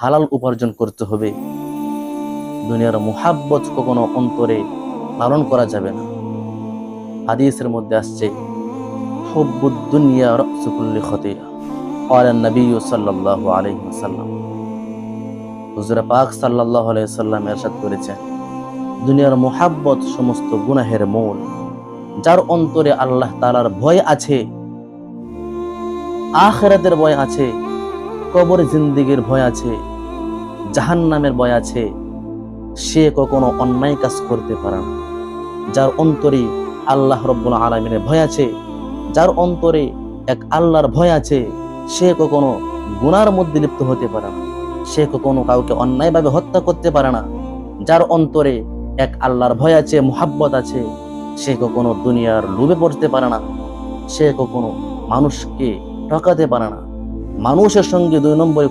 হালাল উপার্জন করতে হবে। দুনিয়ার মুহাব্বত কখনো অন্তরে লালন করা যাবে না। হাদিসের মধ্যে আসছে, হুব্বুদ দুনিয়া রাসু কুল্লি খতিয়া, ক্বালা নবী সাল্লাল্লাহু আলাইহি ওয়াসাল্লাম। হুজুর পাক সাল্লাল্লাহু আলাইহি ওয়াসাল্লাম ইরশাদ করেছেন, দুনিয়ার মুহাব্বত সমস্ত গুনাহের মূল। যার অন্তরে আল্লাহ তাআলার ভয় আছে, আখিরাতের ভয় আছে, কবর জিন্দেগীর ভয় আছে, জাহান্নামের ভয় আছে, সে কখনো অন্যায় কাজ করতে পারে না। যার অন্তরে আল্লাহ রাব্বুল আলামিনের ভয় আছে, যার অন্তরে এক আল্লাহর ভয় আছে, সে কখনো গুনার মধ্যে লিপ্ত হতে পারে না, সে কখনো কাউকে অন্যায়ভাবে হত্যা করতে পারে না। যার অন্তরে এক আল্লাহর ভয় আছে, মুহাব্বত আছে, সে কখনো দুনিয়ার লোভে পড়তে পারে না, সে কখনো মানুষকে ঠকাতে পারে না, মানুষের সঙ্গে দুই নম্বরে